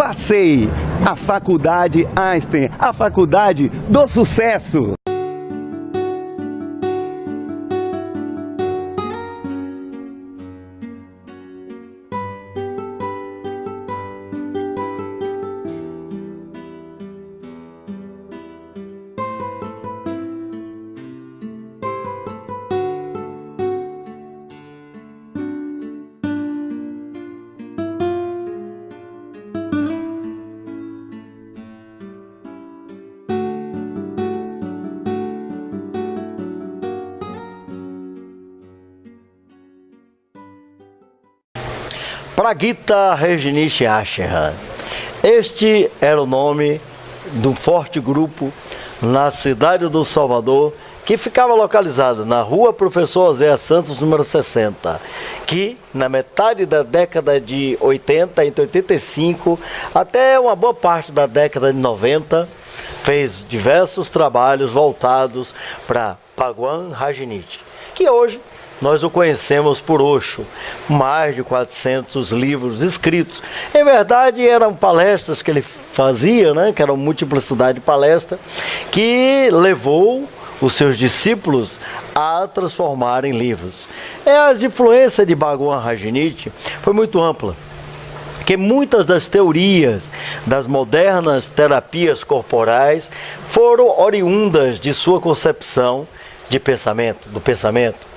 Facei, a Faculdade Einstein, a faculdade do sucesso. Praguita Reginite Acherran. Este era o nome de um forte grupo na cidade do Salvador, que ficava localizado na rua Professor Oséias Santos, número 60, que na metade da década de 80, entre 85, até uma boa parte da década de 90, fez diversos trabalhos voltados para Bhagwan Rajanite, que hoje nós o conhecemos por Osho, mais de 400 livros escritos. Em verdade, eram palestras que ele fazia, né, que eram multiplicidade de palestras, que levou os seus discípulos a transformar em livros. As influências de Bhagwan Rajanite foi muito ampla, porque muitas das teorias das modernas terapias corporais foram oriundas de sua concepção de pensamento, do pensamento.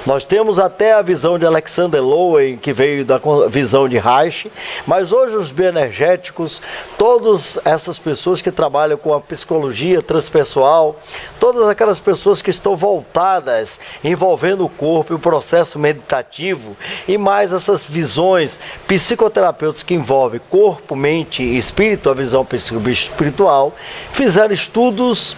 Nós temos até a visão de Alexander Lowen, que veio da visão de Reich, mas hoje os bioenergéticos, todas essas pessoas que trabalham com a psicologia transpessoal, todas aquelas pessoas que estão voltadas, envolvendo o corpo e o processo meditativo, e mais essas visões psicoterapêuticas que envolvem corpo, mente e espírito, a visão espiritual, fizeram estudos,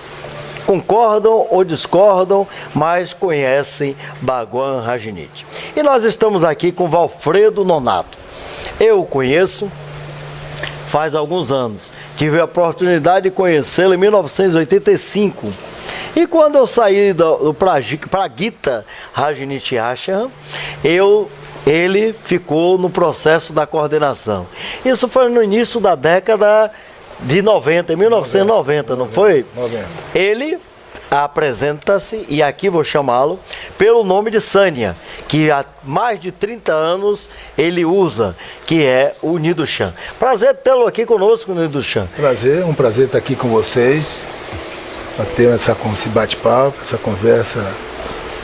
concordam ou discordam, mas conhecem Bhagwan Rajanite. E nós estamos aqui com Valfredo Nonato. Eu o conheço faz alguns anos. Tive a oportunidade de conhecê-lo em 1985. E quando eu saí do Praguita Reginite Acherran, ele ficou no processo da coordenação. Isso foi no início da década de 90, em 1990, não foi? 90. Ele apresenta-se, e aqui vou chamá-lo, pelo nome de Sânia, que há mais de 30 anos ele usa, que é o Nido Chan. Prazer tê-lo aqui conosco, Nido Chan. Um prazer estar aqui com vocês, para ter esse bate-papo, essa conversa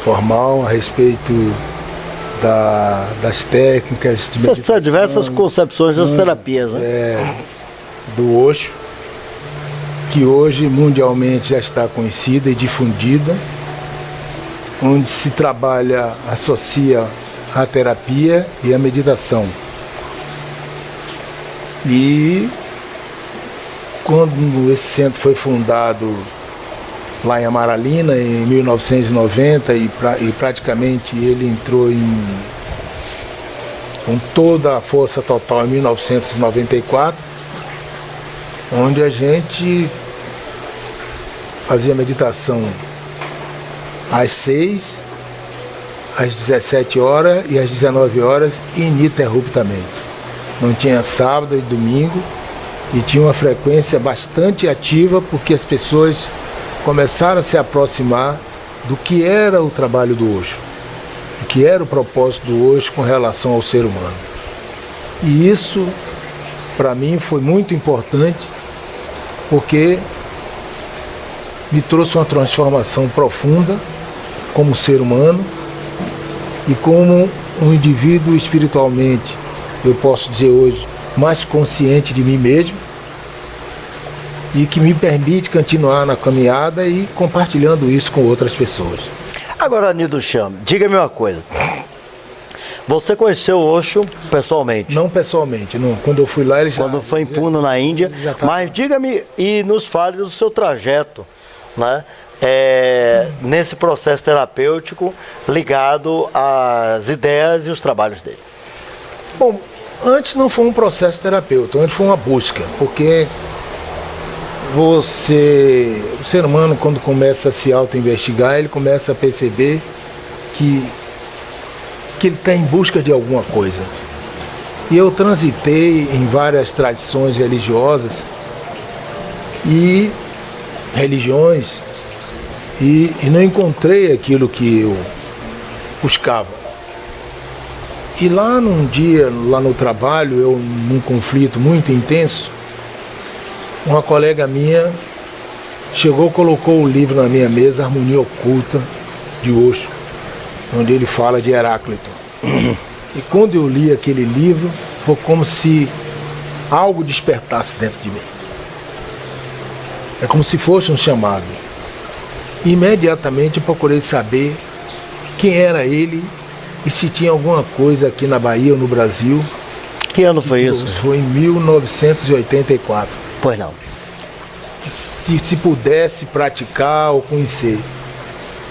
formal a respeito das técnicas de meditação. Essas diversas concepções das terapias, né? Do Osho, que hoje mundialmente já está conhecida e difundida, onde se trabalha, associa a terapia e a meditação. E quando esse centro foi fundado lá em Amaralina, em 1990, e praticamente ele entrou com toda a força total em 1994, onde a gente fazia meditação às 6, às 17 horas e às 19 horas, ininterruptamente. Não tinha sábado e domingo, e tinha uma frequência bastante ativa, porque as pessoas começaram a se aproximar do que era o trabalho do Osho, do que era o propósito do Osho com relação ao ser humano. E isso, para mim, foi muito importante, porque me trouxe uma transformação profunda como ser humano e como um indivíduo espiritualmente, eu posso dizer hoje, mais consciente de mim mesmo, e que me permite continuar na caminhada e compartilhando isso com outras pessoas. Agora, Nido Chan, diga-me uma coisa. Você conheceu o Osho pessoalmente? Não pessoalmente, não. Quando eu fui lá, ele já... Quando foi em Pune, na Índia. Mas diga-me e nos fale do seu trajeto, né? Nesse processo terapêutico ligado às ideias e os trabalhos dele. Bom, antes não foi um processo terapêutico, antes foi uma busca, porque o ser humano, quando começa a se auto-investigar, ele começa a perceber que ele está em busca de alguma coisa. E eu transitei em várias tradições religiosas e religiões e não encontrei aquilo que eu buscava. E lá num dia, lá no trabalho, eu num conflito muito intenso, uma colega minha chegou, colocou o livro na minha mesa, Harmonia Oculta, de Osho, onde ele fala de Heráclito. E quando eu li aquele livro, foi como se algo despertasse dentro de mim. É como se fosse um chamado. Imediatamente eu procurei saber quem era ele e se tinha alguma coisa aqui na Bahia ou no Brasil. Que ano foi isso? Foi em 1984. Pois não. Que se pudesse praticar ou conhecer.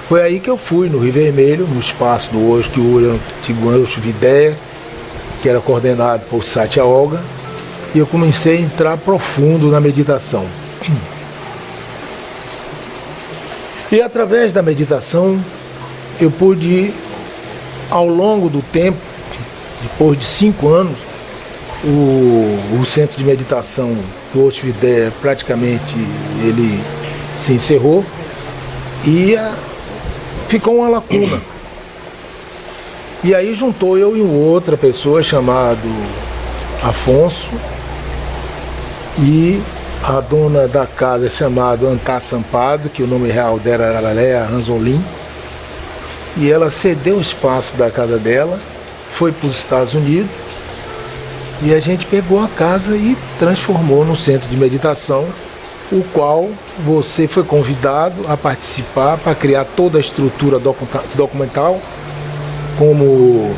Foi aí que eu fui, no Rio Vermelho, no espaço do Osho, que hoje é o antigo Osho Videia, que era coordenado por Satya Olga, e eu comecei a entrar profundo na meditação. E através da meditação, eu pude, ao longo do tempo, depois de 5 anos, o centro de meditação do Osho Videia praticamente ele se encerrou e ficou uma lacuna. E aí juntou eu e outra pessoa chamado Afonso, e a dona da casa é chamada Antá Sampado, que o nome real dela era Léa Ranzolin, e ela cedeu o espaço da casa dela, foi para os Estados Unidos, e a gente pegou a casa e transformou num centro de meditação, o qual você foi convidado a participar para criar toda a estrutura documental, como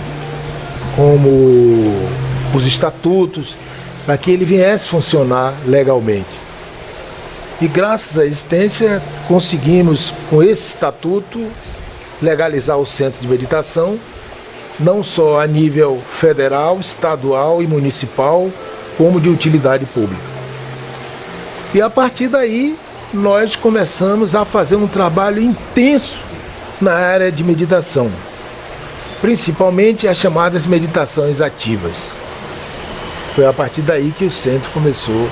os estatutos, para que ele viesse funcionar legalmente. E graças à existência, conseguimos, com esse estatuto, legalizar o centro de meditação, não só a nível federal, estadual e municipal, como de utilidade pública. E a partir daí, nós começamos a fazer um trabalho intenso na área de meditação, principalmente as chamadas meditações ativas. Foi a partir daí que o centro começou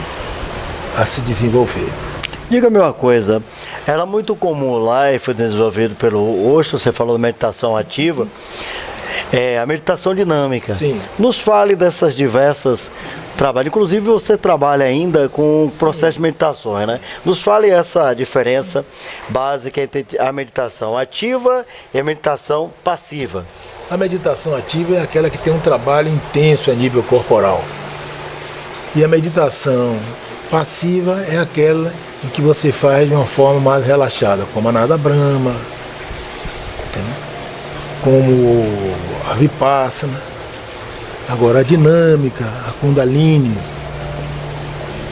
a se desenvolver. Diga-me uma coisa, era muito comum lá, e foi desenvolvido pelo Osho, você falou de meditação ativa, a meditação dinâmica. Sim. Nos fale dessas diversas trabalhos, inclusive você trabalha ainda com o processo de meditações, né? Nos fale essa diferença básica entre a meditação ativa e a meditação passiva. A meditação ativa é aquela que tem um trabalho intenso a nível corporal. E a meditação passiva é aquela em que você faz de uma forma mais relaxada, como a Nada Brahma, entendeu? Como a Vipassana. Agora a dinâmica, a Kundalini,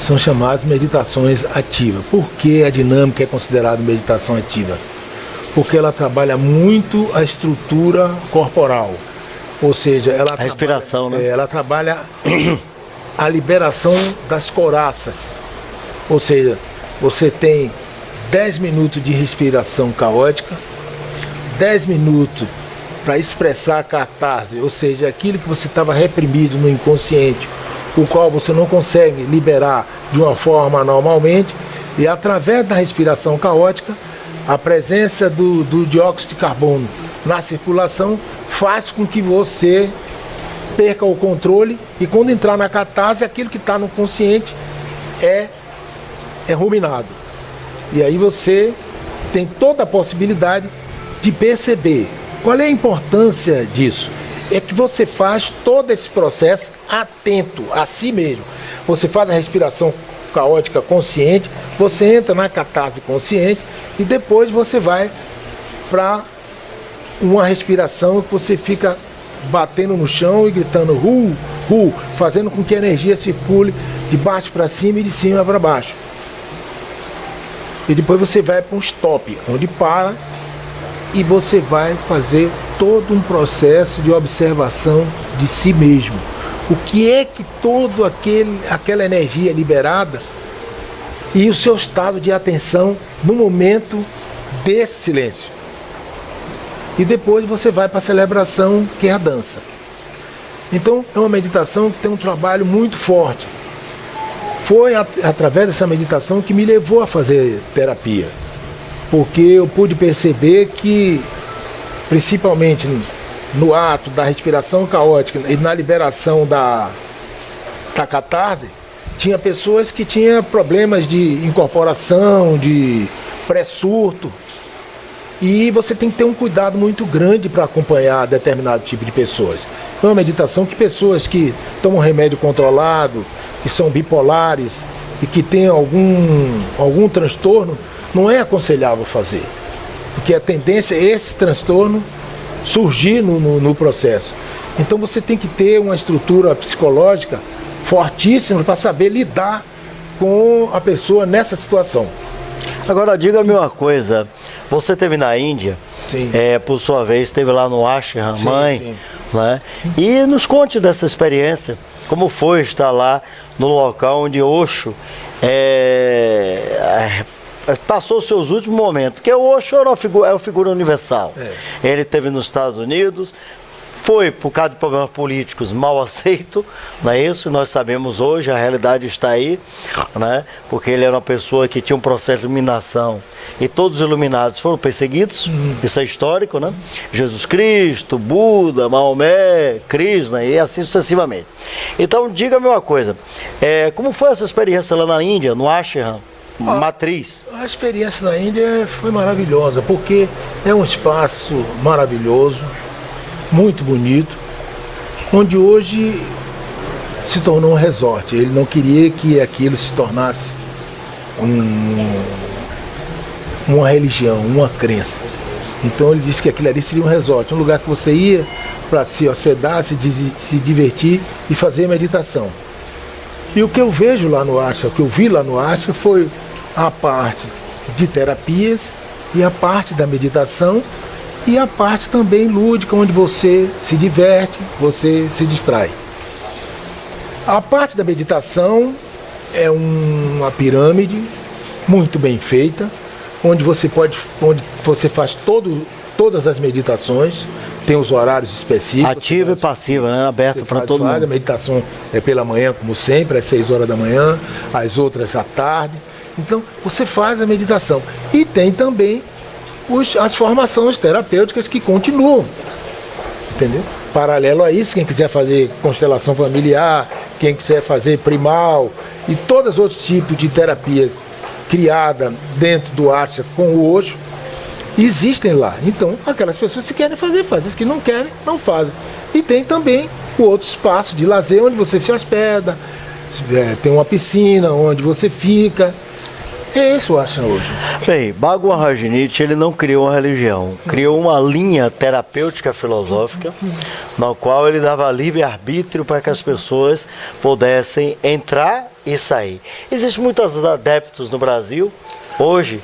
são chamadas meditações ativas. Por que a dinâmica é considerada meditação ativa? Porque ela trabalha muito a estrutura corporal. Ou seja, ela a respiração, né? Ela trabalha a liberação das coraças. Ou seja, você tem 10 minutos de respiração caótica, 10 minutos para expressar a catarse, ou seja, aquilo que você estava reprimido no inconsciente, o qual você não consegue liberar de uma forma normalmente, e através da respiração caótica, a presença do dióxido de carbono na circulação faz com que você perca o controle, e quando entrar na catarse, aquilo que está no consciente é ruminado. E aí você tem toda a possibilidade de perceber. Qual é a importância disso? É que você faz todo esse processo atento a si mesmo. Você faz a respiração caótica consciente, você entra na catarse consciente e depois você vai para uma respiração que você fica batendo no chão e gritando fazendo com que a energia circule de baixo para cima e de cima para baixo. E depois você vai para um stop, onde para, e você vai fazer todo um processo de observação de si mesmo. O que é que toda aquela energia liberada e o seu estado de atenção no momento desse silêncio. E depois você vai para a celebração, que é a dança. Então é uma meditação que tem um trabalho muito forte. Foi através dessa meditação que me levou a fazer terapia, porque eu pude perceber que, principalmente no ato da respiração caótica e na liberação da catarse, tinha pessoas que tinham problemas de incorporação, de pré-surto, e você tem que ter um cuidado muito grande para acompanhar determinado tipo de pessoas. É uma meditação que pessoas que tomam remédio controlado, que são bipolares e que têm algum transtorno, não é aconselhável fazer. Porque a tendência é esse transtorno surgir no processo. Então você tem que ter uma estrutura psicológica fortíssima para saber lidar com a pessoa nessa situação. Agora, diga-me uma coisa, você esteve na Índia, Sim. Por sua vez, esteve lá no Ashram, Sim, mãe, sim. né? E nos conte dessa experiência, como foi estar lá no local onde Osho passou seus últimos momentos, porque o Osho é uma figura universal. Ele esteve nos Estados Unidos, foi, por causa de problemas políticos, mal aceito, não é isso? Nós sabemos hoje, a realidade está aí, né? Porque ele era uma pessoa que tinha um processo de iluminação e todos os iluminados foram perseguidos, isso é histórico, né? Jesus Cristo, Buda, Maomé, Krishna e assim sucessivamente. Então, diga-me uma coisa, como foi essa experiência lá na Índia, no Ashram, matriz? A experiência na Índia foi maravilhosa, porque é um espaço maravilhoso, muito bonito, onde hoje se tornou um resort. Ele não queria que aquilo se tornasse uma religião, uma crença. Então ele disse que aquilo ali seria um resort, um lugar que você ia para se hospedar, se divertir e fazer meditação. E o que eu vejo lá no Ashram, o que eu vi lá no Ashram foi a parte de terapias e a parte da meditação e a parte também lúdica, onde você se diverte, você se distrai. A parte da meditação é uma pirâmide muito bem feita, onde você faz todas as meditações, tem os horários específicos. Ativa e passiva, né? Aberto para todo mundo. A meditação é pela manhã, como sempre, às 6 horas da manhã, as outras à tarde. Então, você faz a meditação. E tem também as formações terapêuticas que continuam, entendeu? Paralelo a isso, quem quiser fazer constelação familiar, quem quiser fazer primal e todos os outros tipos de terapias criadas dentro do Ashram com o Osho, existem lá. Então, aquelas pessoas que querem fazer, fazem. As que não querem, não fazem. E tem também o outro espaço de lazer, onde você se hospeda, tem uma piscina, onde você fica. É isso, eu acho, hoje. Bem, Bhagwan Rajneesh, ele não criou uma religião, criou uma linha terapêutica filosófica, na qual ele dava livre-arbítrio para que as pessoas pudessem entrar e sair. Existem muitos adeptos no Brasil, hoje,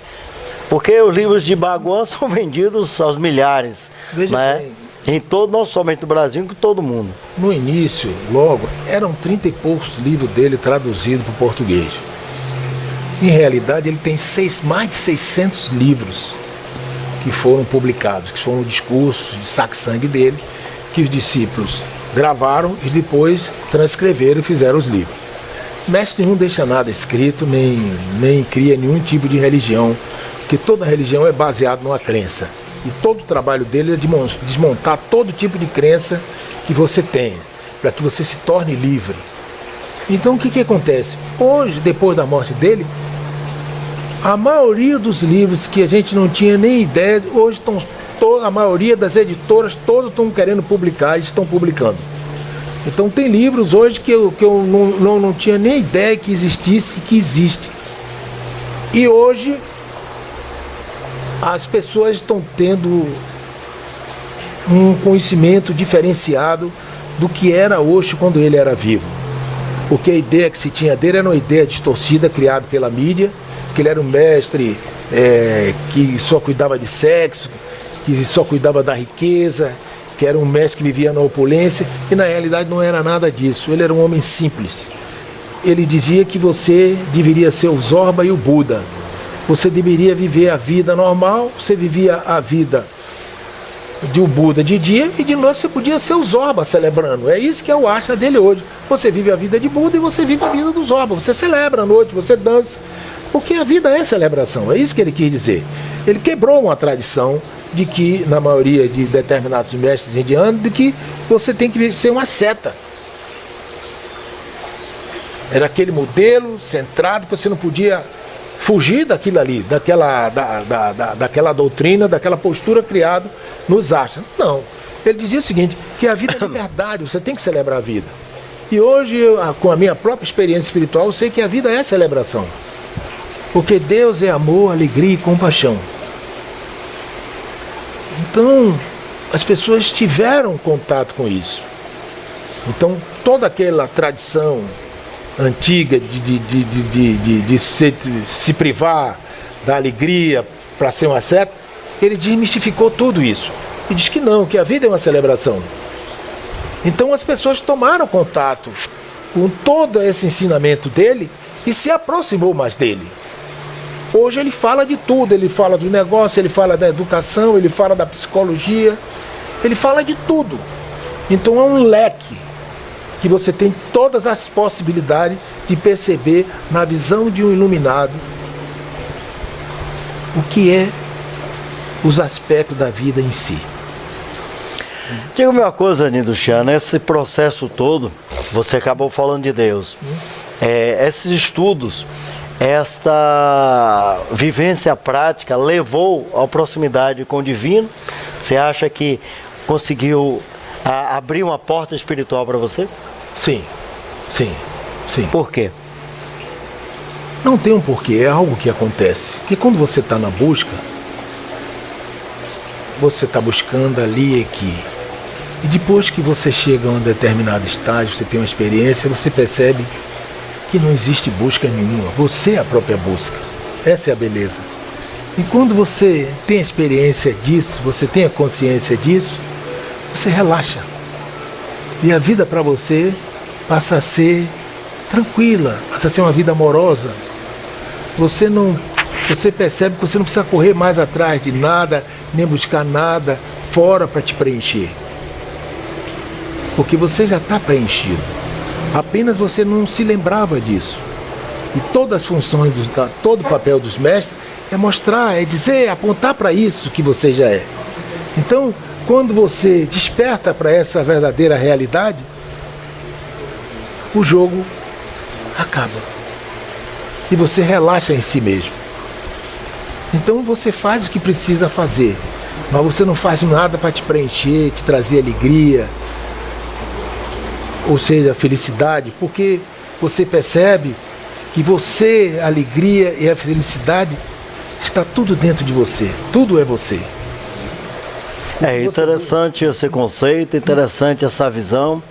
porque os livros de Bhagwan são vendidos aos milhares, né? Em todo, não somente no Brasil, em todo mundo. No início, logo, eram 30 e poucos livros dele traduzidos para o português. Em realidade, ele tem mais de 600 livros que foram publicados, que foram discursos de saque-sangue dele, que os discípulos gravaram e depois transcreveram e fizeram os livros. Mestre nenhum deixa nada escrito, nem cria nenhum tipo de religião, porque toda religião é baseada numa crença. E todo o trabalho dele é desmontar todo tipo de crença que você tenha, para que você se torne livre. Então o que acontece? Hoje, depois da morte dele, a maioria dos livros que a gente não tinha nem ideia, hoje a maioria das editoras, todas estão querendo publicar e estão publicando. Então tem livros hoje que eu não tinha nem ideia que existisse e que existe. E hoje as pessoas estão tendo um conhecimento diferenciado do que era Osho quando ele era vivo. Porque a ideia que se tinha dele era uma ideia distorcida, criada pela mídia, que ele era um mestre que só cuidava de sexo, que só cuidava da riqueza, que era um mestre que vivia na opulência, e na realidade não era nada disso. Ele era um homem simples. Ele dizia que você deveria ser o Zorba e o Buda. Você deveria viver a vida normal, você vivia a vida de o Buda de dia e de noite você podia ser o Zorba celebrando. É isso que é o ashram dele hoje. Você vive a vida de Buda e você vive a vida do Zorba. Você celebra à noite, você dança. Porque a vida é celebração. É isso que ele quis dizer. Ele quebrou uma tradição de que, na maioria de determinados mestres indianos, de que você tem que ser uma seta. Era aquele modelo centrado que você não podia fugir daquilo ali, daquela doutrina, daquela postura criada nos ashram. Não. Ele dizia o seguinte, que a vida é liberdade, você tem que celebrar a vida. E hoje, com a minha própria experiência espiritual, eu sei que a vida é celebração. Porque Deus é amor, alegria e compaixão. Então, as pessoas tiveram contato com isso. Então, toda aquela tradição antiga de se privar da alegria para ser uma seta, ele desmistificou tudo isso. E diz que não, que a vida é uma celebração. Então, as pessoas tomaram contato com todo esse ensinamento dele e se aproximou mais dele. Hoje ele fala de tudo, ele fala do negócio, ele fala da educação, ele fala da psicologia, ele fala de tudo. Então é um leque que você tem todas as possibilidades de perceber na visão de um iluminado o que é os aspectos da vida em si. Diga-me uma coisa, Nido-chan, nesse processo todo, você acabou falando de Deus. Esses estudos, esta vivência prática levou à proximidade com o divino? Você acha que conseguiu abrir uma porta espiritual para você? Sim, sim, sim. Por quê? Não tem um porquê, é algo que acontece. Porque quando você está na busca, você está buscando ali e aqui. E depois que você chega a um determinado estágio, você tem uma experiência, você percebe que não existe busca nenhuma. Você é a própria busca. Essa é a beleza. E quando você tem a experiência disso, você tem a consciência disso, você relaxa. E a vida para você passa a ser tranquila, passa a ser uma vida amorosa. Você percebe que você não precisa correr mais atrás de nada, nem buscar nada fora para te preencher. Porque você já está preenchido. Apenas você não se lembrava disso. E todas as funções, todo o papel dos mestres é mostrar, é dizer, é apontar para isso que você já é. Então, quando você desperta para essa verdadeira realidade, o jogo acaba. E você relaxa em si mesmo. Então você faz o que precisa fazer, mas você não faz nada para te preencher, te trazer alegria, ou seja, felicidade, porque você percebe que você, a alegria e a felicidade está tudo dentro de você, tudo é você. É interessante esse conceito, interessante essa visão,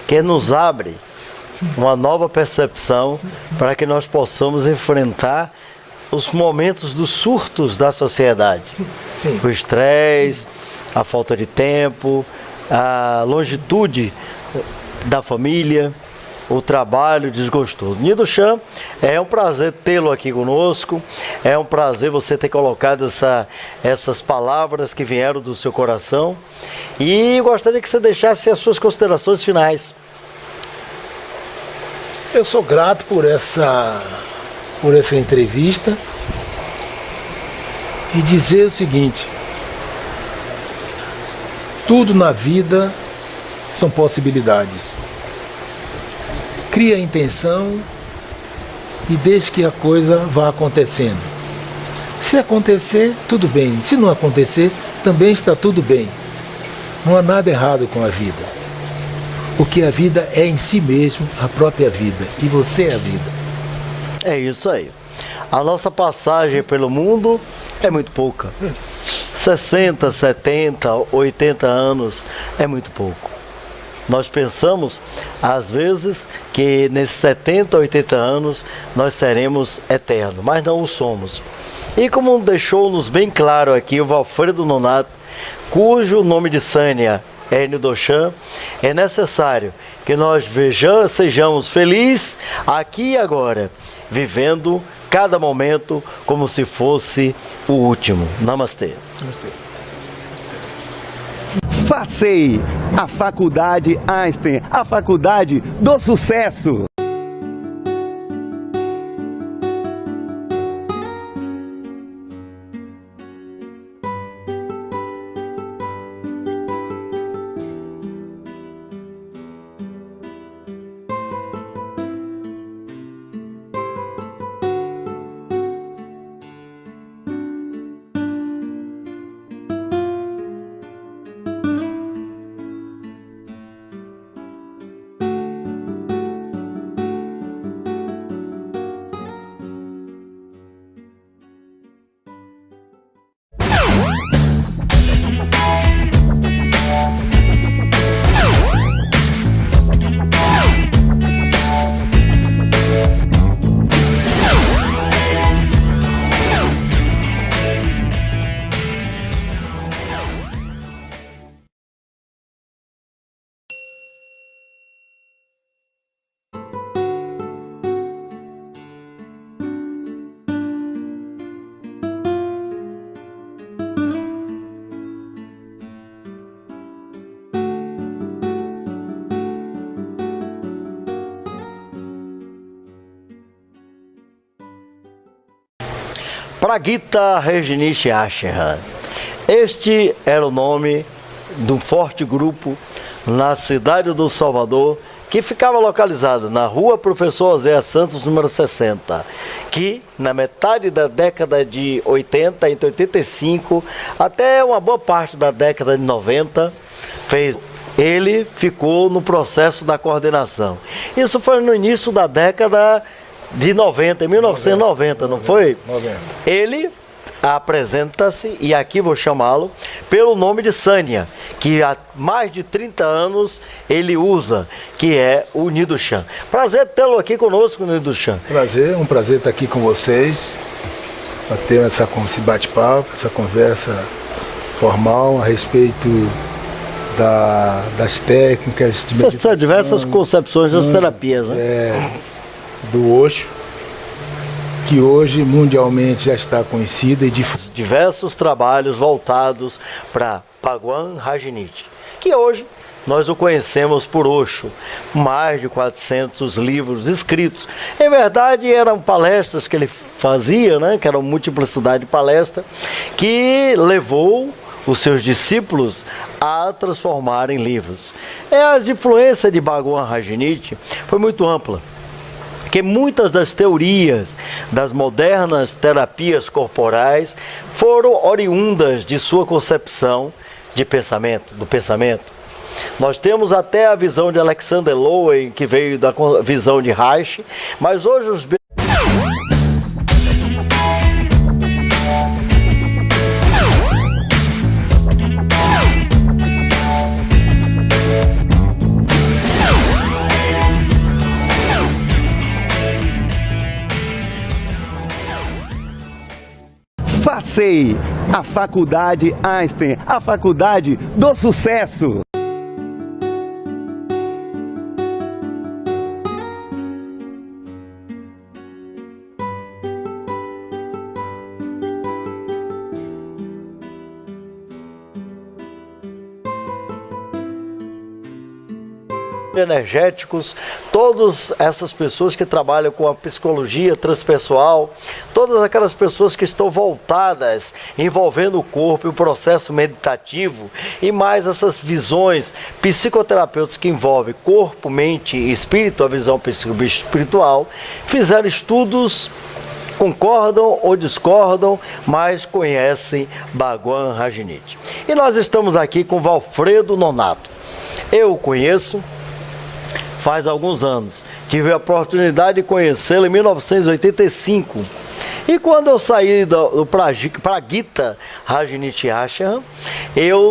que nos abre uma nova percepção para que nós possamos enfrentar os momentos dos surtos da sociedade. Sim. O estresse, a falta de tempo, a longitude da família, o trabalho desgostoso. Nido-chan, é um prazer tê-lo aqui conosco, é um prazer você ter colocado essas palavras que vieram do seu coração, e gostaria que você deixasse as suas considerações finais. Eu sou grato por essa entrevista e dizer o seguinte: tudo na vida são possibilidades. Cria a intenção e deixe que a coisa vá acontecendo. Se acontecer, tudo bem. Se não acontecer, também está tudo bem. Não há nada errado com a vida. Porque a vida é em si mesmo a própria vida. E você é a vida. É isso aí. A nossa passagem pelo mundo é muito pouca. 60, 70, 80 anos é muito pouco. Nós pensamos, às vezes, que nesses 70, 80 anos nós seremos eternos, mas não o somos. E como deixou-nos bem claro aqui o Valfredo Nonato, cujo nome de Sânia é Nido-chan, é necessário que nós sejamos felizes aqui e agora, vivendo cada momento como se fosse o último. Namastê. Namastê. Facei, a Faculdade Einstein, a faculdade do sucesso. Praguita Reginite Acherran. Este era o nome de um forte grupo na cidade do Salvador, que ficava localizado na rua Professor Oséias Santos, número 60, que na metade da década de 80, entre 85, até uma boa parte da década de 90, ele ficou no processo da coordenação. Isso foi no início da década de 90, em 1990, não foi? 90. Ele apresenta-se, e aqui vou chamá-lo, pelo nome de Sânia, que há mais de 30 anos ele usa, que é o Nido Chan. Prazer tê-lo aqui conosco, Nido Chan. Um prazer estar aqui com vocês, para ter esse bate-papo, essa conversa formal a respeito das técnicas de meditação. Essas diversas concepções das terapias, né? Do Osho, que hoje mundialmente já está conhecida e difusa. Diversos trabalhos voltados para Bhagwan Rajneesh, que hoje nós o conhecemos por Osho, mais de 400 livros escritos. Em verdade, eram palestras que ele fazia, né, que eram multiplicidade de palestras, que levou os seus discípulos a transformar em livros. As influências de Bhagwan Rajneesh foi muito ampla, porque muitas das teorias das modernas terapias corporais foram oriundas de sua concepção de pensamento, do pensamento. Nós temos até a visão de Alexander Lowen, que veio da visão de Reich, mas hoje os Facei, a Faculdade Einstein, a faculdade do sucesso. energéticos, todas essas pessoas que trabalham com a psicologia transpessoal, todas aquelas pessoas que estão voltadas, envolvendo o corpo e o processo meditativo, e mais essas visões psicoterapêuticas que envolvem corpo, mente e espírito, a visão espiritual, fizeram estudos, concordam ou discordam, mas conhecem Bhagwan Rajneesh. E nós estamos aqui com Valfredo Nonato. Eu o conheço faz alguns anos. Tive a oportunidade de conhecê-lo em 1985. E quando eu saí do Praguita Rajneesh Acherran, eu